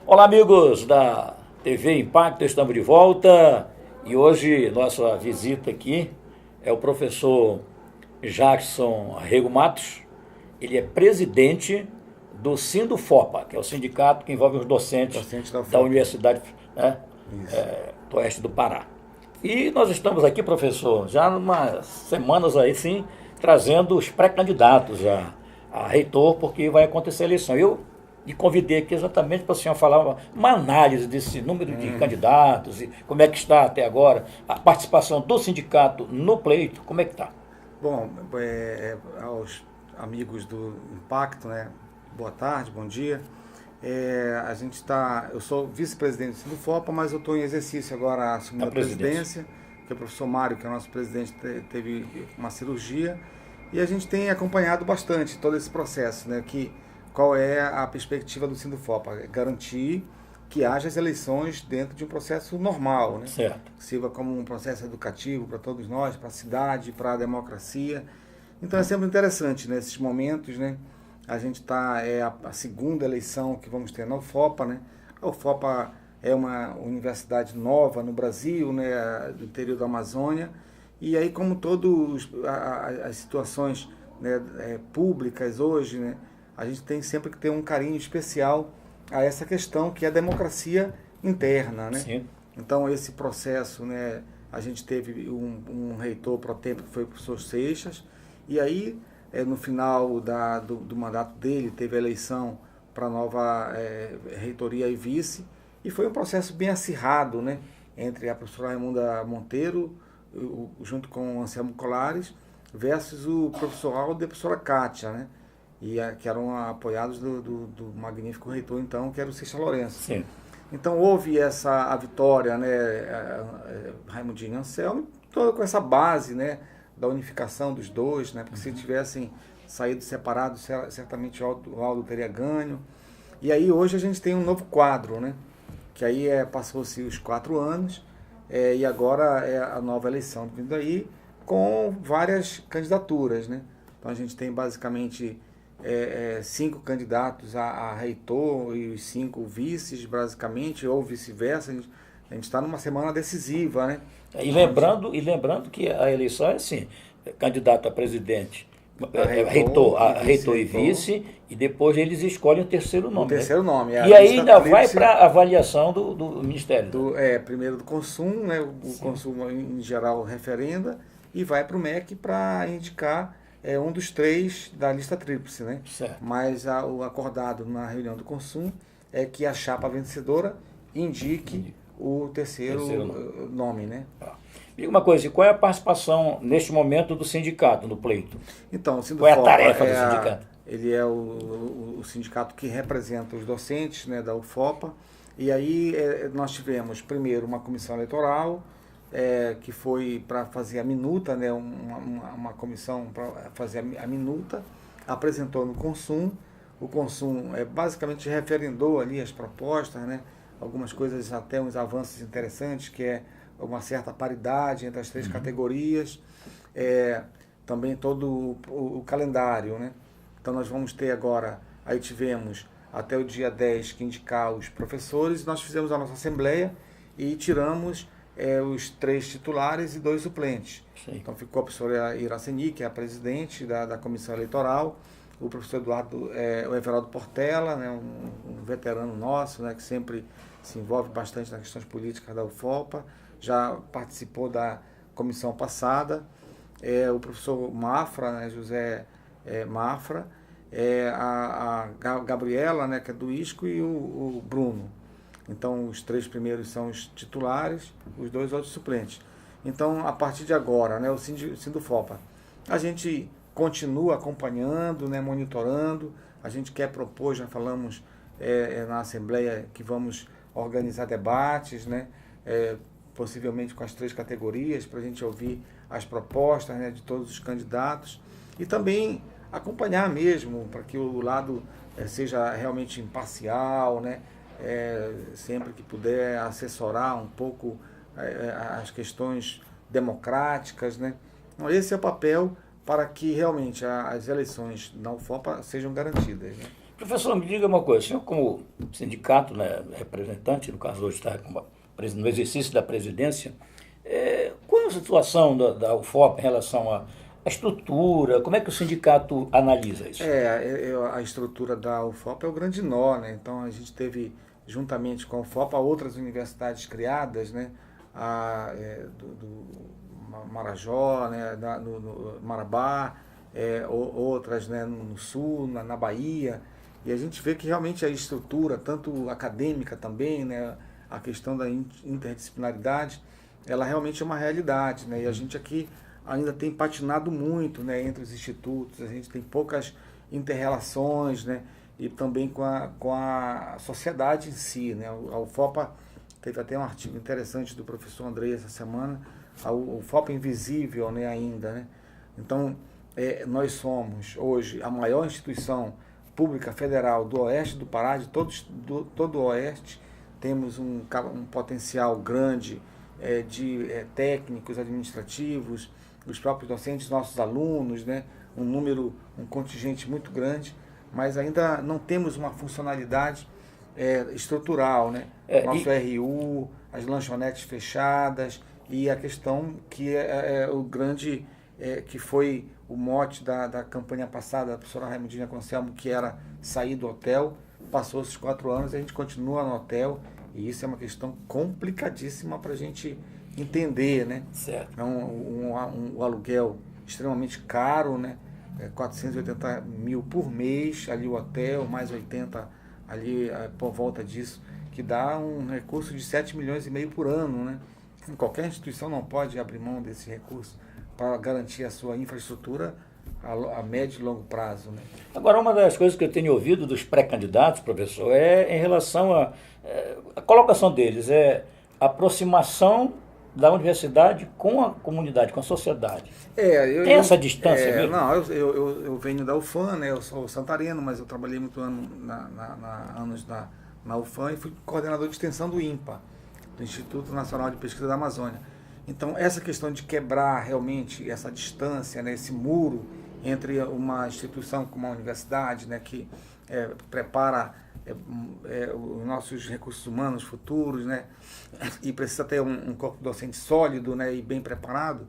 Olá, amigos da TV Impacto, estamos de volta e hoje nossa visita aqui é o professor Jackson Rego Matos. Ele é presidente do Sindufopa, que é o sindicato que envolve os docentes Docente da da UFOP. Universidade, né, Isso. do Oeste do Pará. E nós estamos aqui, professor, já há umas semanas aí sim, trazendo os pré-candidatos a reitor, porque vai acontecer a eleição. Eu lhe convidei aqui exatamente para o senhor falar uma análise desse número de candidatos e como é que está até agora, a participação do sindicato no pleito, como é que está? Bom, aos amigos do Impacto, né? Boa tarde, bom dia. A gente está, eu sou vice-presidente do Sindufopa, mas eu estou em exercício agora assumindo A a presidência. presidência, que é o professor Mário, que é o nosso presidente, teve uma cirurgia, e a gente tem acompanhado bastante todo esse processo, né? Qual é a perspectiva do Sindufopa? Garantir que haja as eleições dentro de um processo normal, né? Certo. Que sirva como um processo educativo para todos nós, para a cidade, para a democracia. Então é sempre interessante nesses momentos, né? A gente está, a segunda eleição que vamos ter na UFOPA, né? A UFOPA é uma universidade nova no Brasil, né? Do interior da Amazônia. E aí, como todas as situações, né, públicas hoje, né? A gente tem sempre que ter um carinho especial a essa questão que é a democracia interna, né? Sim. Então esse processo, né, a gente teve um reitor pro tempo que foi o professor Seixas, e aí no final do mandato dele teve a eleição para a nova reitoria e vice, e foi um processo bem acirrado, né, entre a professora Raimunda Monteiro, junto com o Anselmo Colares, versus o professor Aldo e a professora Kátia, né? Que eram apoiados do magnífico reitor, então, que era o Seixas Lourenço. Sim. Então houve a vitória, né, Raimundinho e Anselmo, toda com essa base, né, da unificação dos dois, né, porque se tivessem saído separados, certamente o Aldo teria ganho. E aí hoje a gente tem um novo quadro, né, que aí passou-se os 4 anos, e agora é a nova eleição vindo aí, com várias candidaturas, né. Então a gente tem basicamente 5 candidatos a reitor e os 5 vices, basicamente, ou vice-versa. A gente está numa semana decisiva, né? E lembrando que a eleição é assim, candidato a presidente, A reitor reitor, e reitor e vice-reitor. vice, e depois eles escolhem o terceiro O nome, né? terceiro nome é a E aí lista ainda vai tríplice para a avaliação do Ministério, né? primeiro do Consum, né? O Consum em geral referenda, e vai para o MEC para indicar um dos 3 da lista tríplice, né? Certo. Mas o acordado na reunião do Consum é que a chapa vencedora indique o terceiro Terceiro nome. nome, né? Tá. Diga uma coisa, e qual é a participação neste momento do sindicato no pleito? Então, o Qual é a Sindufopa tarefa do sindicato? ele é o sindicato que representa os docentes, né, da UFOPA. E aí nós tivemos primeiro uma comissão eleitoral, que foi para fazer a minuta, né, uma comissão para fazer a minuta, apresentou no Consum. O Consum basicamente referendou ali as propostas, né, algumas coisas, até uns avanços interessantes, que é uma certa paridade entre as 3 categorias, também todo o calendário, né? Então nós vamos ter agora, aí tivemos até o dia 10 que indicar os professores, nós fizemos a nossa assembleia e tiramos os 3 titulares e 2 suplentes. Sim. Então ficou a professora Iraceni, que é a presidente da comissão eleitoral, o professor o Everaldo Portela, né, um veterano nosso, né, que sempre se envolve bastante nas questões políticas da UFOPA, já participou da comissão passada, o professor Mafra, né, José Mafra, a Gabriela, né, que é do ISCO, e o Bruno. Então os 3 primeiros são os titulares, os 2 outros suplentes. Então, a partir de agora, né, o Sindufopa, a gente continua acompanhando, né, monitorando, a gente quer propor, já falamos na Assembleia, que vamos organizar debates, né, possivelmente com as 3 categorias, para a gente ouvir as propostas, né, de todos os candidatos, e também acompanhar mesmo, para que o lado seja realmente imparcial, né, sempre que puder assessorar um pouco as questões democráticas, né. Então, esse é o papel para que realmente as eleições na UFOPA sejam garantidas, né? Professor, me diga uma coisa, o senhor como sindicato, né, representante, no caso hoje está no exercício da presidência, qual é a situação da UFOP em relação à estrutura, como é que o sindicato analisa isso? A estrutura da UFOP é o grande nó, né? Então a gente teve, juntamente com a UFOP, outras universidades criadas, né? Do Marajó, né? No Marabá, outras, né? No Sul, na Bahia. E a gente vê que realmente a estrutura, tanto acadêmica também, né? A questão da interdisciplinaridade, ela realmente é uma realidade, né? E a gente aqui ainda tem patinado muito, né, entre os institutos, a gente tem poucas inter-relações, né, e também com a sociedade em si, né. A UFOPA teve até um artigo interessante do professor Andrei essa semana, a UFOPA invisível, né, ainda, né. Então, nós somos hoje a maior instituição pública federal do oeste do Pará, de todo o oeste, temos um potencial grande de técnicos administrativos, os próprios docentes, nossos alunos, né? Um contingente muito grande, mas ainda não temos uma funcionalidade estrutural, né? Nosso RU, as lanchonetes fechadas e a questão que o grande, que foi o mote da campanha passada da professora Raimundinha Conselmo, que era sair do hotel, passou esses 4 anos e a gente continua no hotel, e isso é uma questão complicadíssima para a gente entender, né? Certo. É um aluguel extremamente caro, né? 480 mil por mês, ali o hotel, mais 80 ali por volta disso, que dá um recurso de 7 milhões e meio por ano, né? Qualquer instituição não pode abrir mão desse recurso para garantir a sua infraestrutura a médio e longo prazo, né? Agora, uma das coisas que eu tenho ouvido dos pré-candidatos, professor, é em relação à colocação deles, a aproximação da universidade com a comunidade, com a sociedade. Tem essa distância mesmo? Não, eu venho da UFAM, né? Eu sou santareno, mas eu trabalhei muito anos na UFAM e fui coordenador de extensão do INPA, do Instituto Nacional de Pesquisa da Amazônia. Então, essa questão de quebrar realmente essa distância, né, esse muro entre uma instituição como a universidade, né, que prepara os nossos recursos humanos futuros, né, e precisa ter um corpo docente sólido, né, e bem preparado.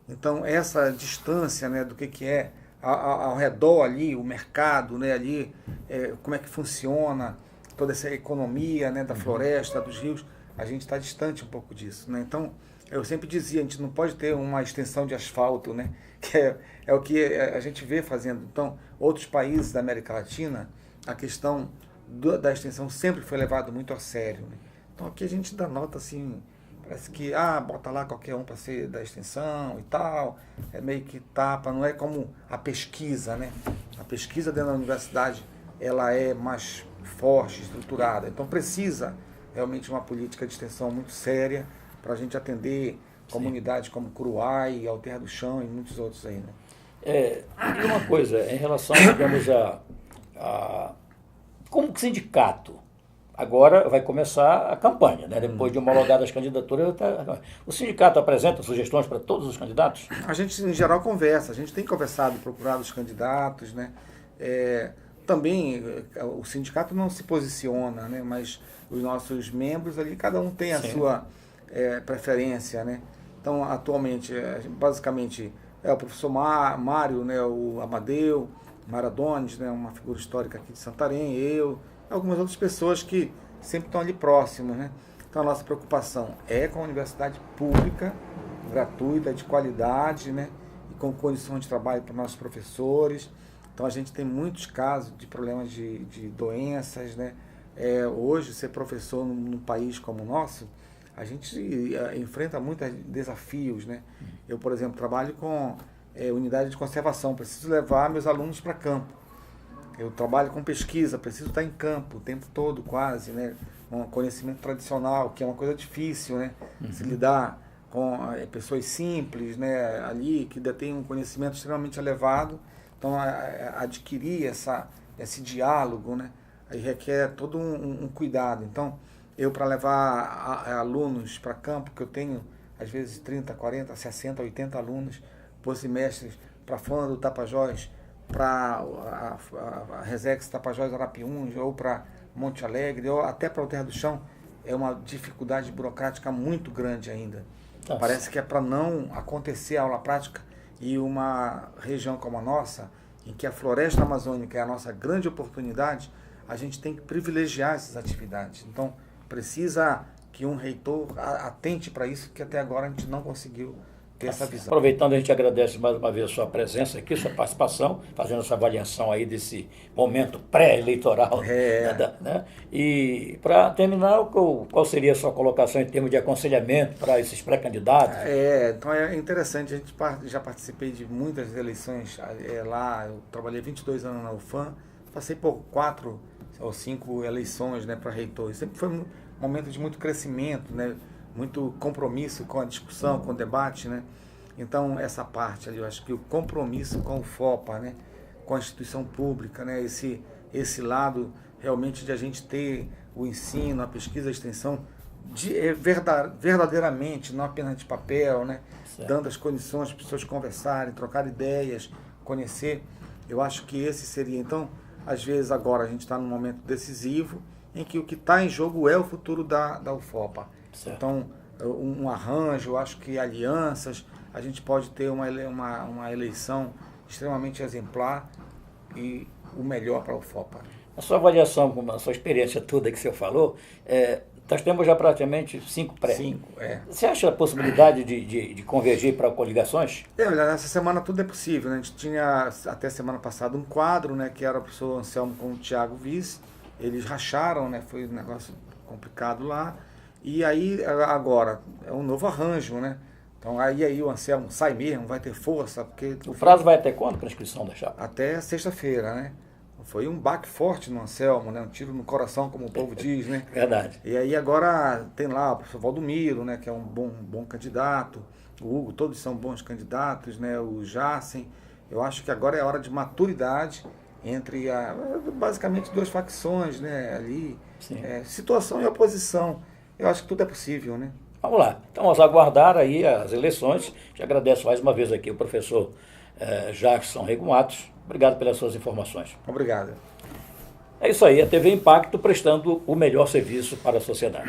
Então, essa distância, né, do que é ao redor ali, o mercado, né, ali, como é que funciona toda essa economia, né, da floresta, dos rios, a gente está distante um pouco disso, né? Então, eu sempre dizia, a gente não pode ter uma extensão de asfalto, né? Que é o que a gente vê fazendo. Então, outros países da América Latina, a questão da extensão sempre foi levada muito a sério, né? Então, aqui a gente dá nota assim, parece que, bota lá qualquer um para ser da extensão e tal, é meio que tapa, não é como a pesquisa, né? A pesquisa dentro da universidade, ela é mais forte, estruturada, então precisa realmente uma política de extensão muito séria para a gente atender comunidades como Curuai, Alterra do Chão e muitos outros aí, né? E uma coisa, em relação, digamos, como sindicato, agora vai começar a campanha, né? Depois de homologar as candidaturas, o sindicato apresenta sugestões para todos os candidatos? A gente, em geral, conversa, a gente tem conversado, procurado os candidatos, né? Também o sindicato não se posiciona, né? Mas os nossos membros ali, cada um tem a sua preferência, né? Então, atualmente, basicamente, o professor Mário, né? O Amadeu Maradones, né? Uma figura histórica aqui de Santarém, eu, algumas outras pessoas que sempre estão ali próximas, né? Então, a nossa preocupação é com a universidade pública, gratuita, de qualidade, né? E com condições de trabalho para nossos professores. Então, a gente tem muitos casos de problemas de doenças, né? Hoje, ser professor num país como o nosso, a gente enfrenta muitos desafios, né? Eu, por exemplo, trabalho com unidade de conservação, preciso levar meus alunos para campo. Eu trabalho com pesquisa, preciso estar em campo o tempo todo, quase, né? Um conhecimento tradicional, que é uma coisa difícil, né? Se lidar com pessoas simples, né? Ali, que detêm um conhecimento extremamente elevado. Então, adquirir esse diálogo, né? Aí requer todo um cuidado. Então, eu para levar alunos para campo, que eu tenho às vezes 30, 40, 60, 80 alunos por semestre, para Fã do Tapajós, para a Resex Tapajós Arapiuns, ou para Monte Alegre, ou até para o Terra do Chão, é uma dificuldade burocrática muito grande ainda. Nossa. Parece que é para não acontecer a aula prática e uma região como a nossa, em que a floresta amazônica é a nossa grande oportunidade, a gente tem que privilegiar essas atividades. Então, precisa que um reitor atente para isso, que até agora a gente não conseguiu ter essa visão. Aproveitando, a gente agradece mais uma vez a sua presença aqui, sua participação, fazendo essa avaliação aí desse momento pré-eleitoral. Né? E para terminar, qual seria a sua colocação em termos de aconselhamento para esses pré-candidatos? Então é interessante, a gente já participei de muitas eleições lá, eu trabalhei 22 anos na UFAM, passei por 4 ou 5 eleições, né, para reitor. Sempre foi um momento de muito crescimento, né, muito compromisso com a discussão, com o debate, né? Então, essa parte ali, eu acho que o compromisso com o FOPA, né, com a instituição pública, né, esse lado realmente de a gente ter o ensino, a pesquisa, a extensão, verdadeiramente, não apenas de papel, né, dando as condições para as pessoas conversarem, trocar ideias, conhecer. Eu acho que esse seria, então, às vezes agora a gente está num momento decisivo, em que o que está em jogo é o futuro da UFOPA. Certo. Então, um arranjo, eu acho que alianças, a gente pode ter uma eleição extremamente exemplar e o melhor para a UFOPA. A sua avaliação, com a sua experiência toda que o senhor falou, nós temos já praticamente 5 pré. 5, Você acha a possibilidade de convergir para coligações? Nessa semana tudo é possível, né? A gente tinha até semana passada um quadro, né, que era o professor Anselmo com o Tiago Vice. Eles racharam, né? Foi um negócio complicado lá. E aí, agora, é um novo arranjo, né? Então, aí o Anselmo sai mesmo, vai ter força. Porque o prazo vai até quando para a inscrição da chapa? Até sexta-feira, né? Foi um baque forte no Anselmo, né? Um tiro no coração, como o povo diz, né? Verdade. E aí agora tem lá o professor Valdomiro, né? Que é um bom candidato. O Hugo, todos são bons candidatos, né? O Jacen. Eu acho que agora é a hora de maturidade entre basicamente 2 facções, né? Ali, situação e oposição. Eu acho que tudo é possível, né? Vamos lá. Então, vamos aguardar aí as eleições. Te agradeço mais uma vez aqui o professor Jackson Rego Matos. Obrigado pelas suas informações. Obrigado. É isso aí, a TV Impacto prestando o melhor serviço para a sociedade.